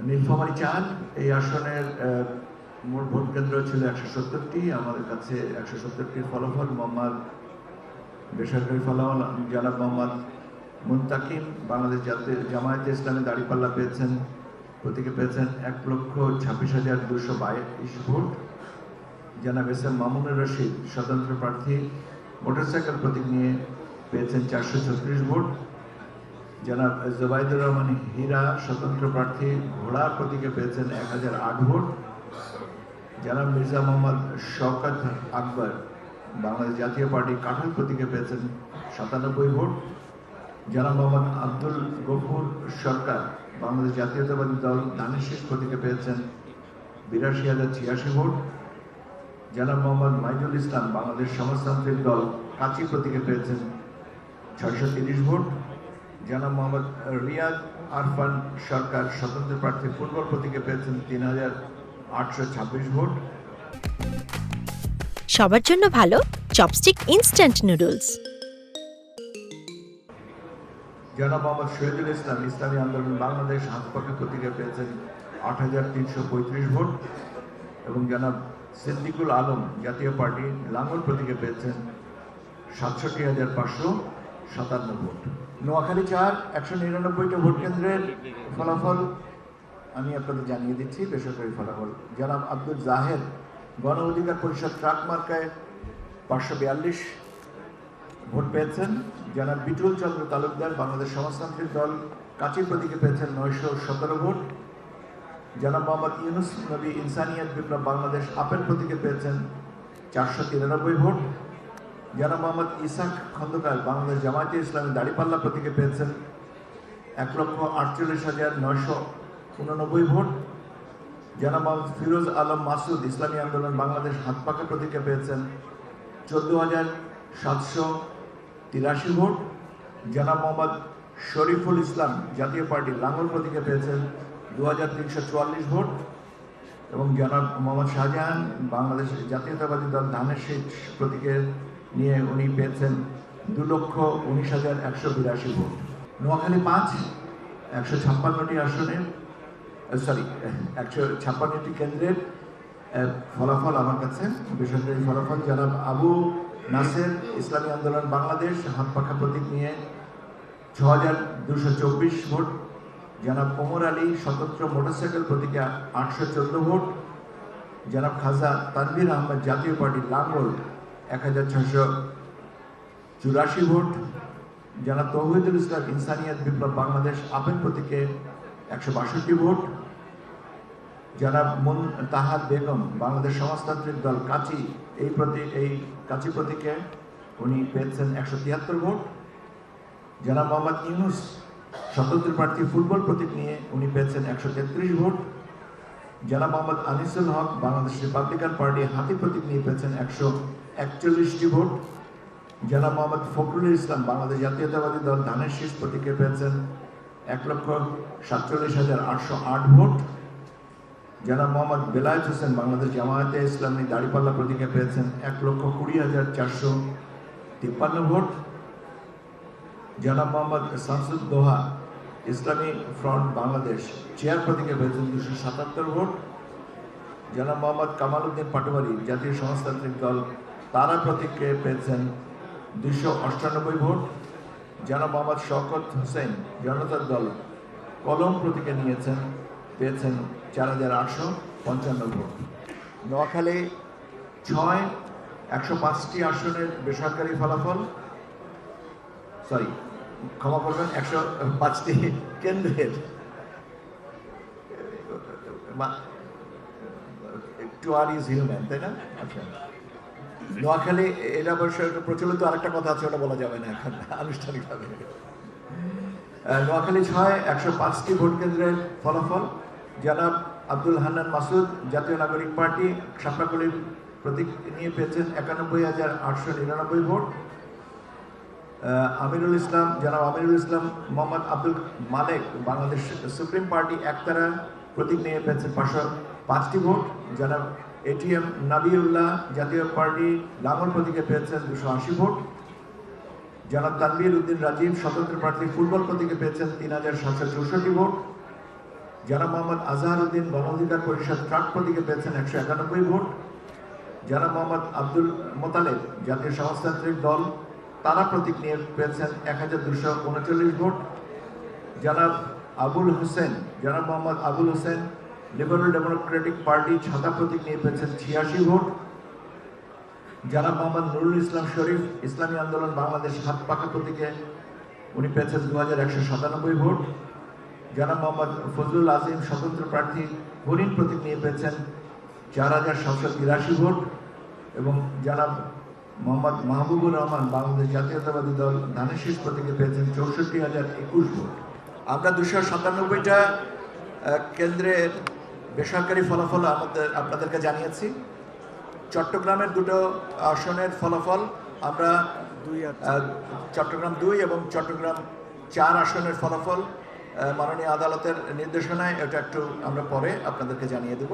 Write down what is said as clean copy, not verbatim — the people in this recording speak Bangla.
নীলফামারী 4 এই আসনের মোট ভোট কেন্দ্র ছিল 170টি। আমাদের কাছে 170টির ফলাফল মোহাম্মদ বেসরকারি ফলাফল জনাব মোহাম্মদ মুনতাকিম বাংলাদেশ জামায়াতে ইসলামী দাঁড়িপাল্লা পেয়েছেন, প্রতীকে পেয়েছেন 1,26,222 ভোট। জনাব এস এম মামুনুর রশিদ স্বতন্ত্র প্রার্থী মোটরসাইকেল প্রতীক নিয়ে পেয়েছেন 436 ভোট। জনাব জুবাইদুর রহমান হীরা স্বতন্ত্র প্রার্থী ঘোড়া প্রতীকে পেয়েছেন 1008 ভোট। জনাব মির্জা মোহাম্মদ শওকত আকবর বাংলাদেশ জাতীয় পার্টি কাঁঠাল প্রতীকে পেয়েছেন 97 ভোট। জনাব মোহাম্মদ আব্দুল গফুর সরকার বাংলাদেশ জাতীয়তাবাদী দল ধানের শীষ প্রতীকে পেয়েছেন 82,086 ভোট। জনাব মোহাম্মদ মাইদুল ইসলাম বাংলাদেশ সমাজতান্ত্রিক দল কাচি প্রতীকে পেয়েছেন 630 ভোট। জনাব মোহাম্মদ রিয়াদ আরফান সরকার স্বতন্ত্র প্রার্থী ফুটবল প্রতীকে পেয়েছেন 3,826 ভোট। সবার জন্য ভালো চপস্টিক ইনস্ট্যান্ট নুডলস। জনাব মোহাম্মদ শহীদুল ইসলাম ইসলামী আন্দোলন বাংলাদেশ হাতপাখা প্রতীকে পেয়েছেন 8,335 ভোট এবং জনাব সিদ্দিকুল আলম জাতীয় পার্টি লাঙ্গল প্রতীকে পেয়েছেন 67,557 ভোট। নোয়াখালী 4 199টা ভোট কেন্দ্রের ফলাফল আমি আপনাদের জানিয়ে দিচ্ছি। বেসরকারি ফলাফল জনাব আব্দুল জাহের গণ অধিকার পরিষদ ট্রাক মার্কায় 542 ভোট পেয়েছেন। জনাব বিটুল চন্দ্র তালুকদার বাংলাদেশ সমাজতান্ত্রিক দল কাচি প্রতীকে পেয়েছেন 917 ভোট। জনাব মোহাম্মদ ইউনুস নবী ইনসানিয়াত বিপ্লব বাংলাদেশ আপেল প্রতীকে পেয়েছেন 493 ভোট। জনাব মোহাম্মদ ইসাক খন্দকার বাংলাদেশ জামায়াতে ইসলামী দাঁড়িপাল্লা প্রতীকে পেয়েছেন 1,48,989 ভোট। জনাব মোহাম্মদ ফিরোজ আলম মাসুদ ইসলামী আন্দোলন বাংলাদেশ হাতপাখা প্রতীকে পেয়েছেন 14,783 ভোট। জনাব মোহাম্মদ শরীফুল ইসলাম জাতীয় পার্টি লাঙ্গল প্রতীকে পেয়েছেন 2,344 ভোট এবং জনাব মোহাম্মদ শাহজাহান বাংলাদেশ জাতীয়তাবাদী দল ধানের শীষ প্রতীকে নিয়ে উনি পেয়েছেন 2,19,182 ভোট। নোয়াখালী 5 156টি আসনের 156টি কেন্দ্রের ফলাফল আমার কাছে। বেসরকারি ফলাফল জনাব আবু নাসের ইসলামী আন্দোলন বাংলাদেশ হাতপাখা প্রতীক নিয়ে 6,224 ভোট। জনাব ওমর আলী স্বতন্ত্র মোটরসাইকেল প্রতীকে 814 ভোট। জনাব খাজা তানভীর আহমেদ জাতীয় পার্টি লাঙ্গল 1,684 ভোট। জনাব তৌহিদুল ইসলাম ইনসানিয়াত বিপ্লব বাংলাদেশ আপেল প্রতীকে 162 ভোট। জনাব মুনতাহার বেগম বাংলাদেশ সমাজতান্ত্রিক দল কাচি এই কাচি প্রতীকে উনি পেয়েছেন 173 ভোট। জনাব মোহাম্মদ ইউনুস স্বতন্ত্র প্রার্থী ফুটবল প্রতীক নিয়ে উনি পেয়েছেন 133 ভোট। জনাব মোহাম্মদ আনিসুল হক বাংলাদেশ রিপাবলিকান পার্টি হাতি প্রতীক নিয়ে পেয়েছেন 141টি ভোট। জনাব মোহাম্মদ ফখরুল ইসলাম বাংলাদেশ জাতীয়তাবাদী দল ধানের শীষ প্রতীকে পেয়েছেন 1,47,808 ভোট। জনাব মোহাম্মদ বেলায়েত হোসেন বাংলাদেশ জামায়াতে ইসলামী দাঁড়িপাল্লা প্রতীকে পেয়েছেন 1,20,453 ভোট। জনাব মোহাম্মদ শামসুদ দোহা ইসলামী ফ্রন্ট বাংলাদেশ চেয়ার প্রতীকে পেয়েছেন 277 ভোট। জনাব মোহাম্মদ কামাল উদ্দিন পাটোয়ারি জাতীয় সমাজতান্ত্রিক দল তারা প্রতীকে পেয়েছেন 298 ভোট। জনাব মোহাম্মদ শওকত হোসেন জনতার দল কলম প্রতীকে পেয়েছেন 4,855 ভোট। নোয়াখালী 6 105টি আসনের বেসরকারি ফলাফল ক্ষমা করবেন 105টি কেন্দ্রের একটু আর ইজ হিউম্যান, তাই না? আচ্ছা, নোয়াখালী এটা অবশ্য প্রচলিত আরেকটা কথা আছে, ওটা বলা যাবে না এখন আনুষ্ঠানিকভাবে। নোয়াখালী 6 105টি ভোট কেন্দ্রের ফলাফল জনাব আব্দুল হান্নান মাসুদ জাতীয় নাগরিক পার্টি শাপলাকলির প্রতীক নিয়ে পেয়েছেন 91,899 ভোট। আমিরুল ইসলাম জনাব আমিরুল ইসলাম মোহাম্মদ আব্দুল মালেক বাংলাদেশ সুপ্রিম পার্টি একতারা প্রতীক নিয়ে পেয়েছেন 505টি ভোট। জনাব এটিএম নাবিউল্লাহ জাতীয় পার্টি লাঙ্গল প্রতীকে পেয়েছেন 280 ভোট। জনাব তানভীর উদ্দিন রাজীব স্বতন্ত্র প্রার্থী ফুটবল প্রতীকে পেয়েছেন 3,764 ভোট। জনাব মোহাম্মদ আজহারউদ্দিন গণ অধিকার পরিষদ ট্রাক প্রতীকে পেয়েছেন 191 ভোট। জনাব মোহাম্মদ আব্দুল মোতালেব জাতীয় সমাজতান্ত্রিক দল তারা প্রতীক নিয়ে পেয়েছেন 1239 ভোট। জনাব Mohammad Abul Hossain liberal Democratic party ছাতা প্রতীক নিয়ে পেয়েছেন 86 ভোট। জনাব মোহাম্মদ নুরুল ইসলাম শরীফ ইসলামী আন্দোলন বাংলাদেশ হাত পাখা প্রতীকে উনি পেয়েছেন 2197 ভোট। জনাব মোহাম্মদ ফজলুল আজিম স্বতন্ত্র প্রার্থী হরিণ প্রতীক নিয়ে পেয়েছেন 4783 ভোট এবং জনাব মোহাম্মদ মাহবুবুর রহমান বাংলাদেশ জাতীয়তাবাদী দল ধানের শীষ প্রতীকে পেয়েছেন 64,021 ভোট। আমরা 297টা কেন্দ্রের বেসরকারি ফলাফল আপনাদেরকে জানিয়েছি। চট্টগ্রামের দুটো আসনের ফলাফল আমরা চট্টগ্রাম 2 এবং চট্টগ্রাম 4 আসনের ফলাফল মাননীয় আদালতের নির্দেশনায় এটা একটু আমরা পরে আপনাদেরকে জানিয়ে দেব।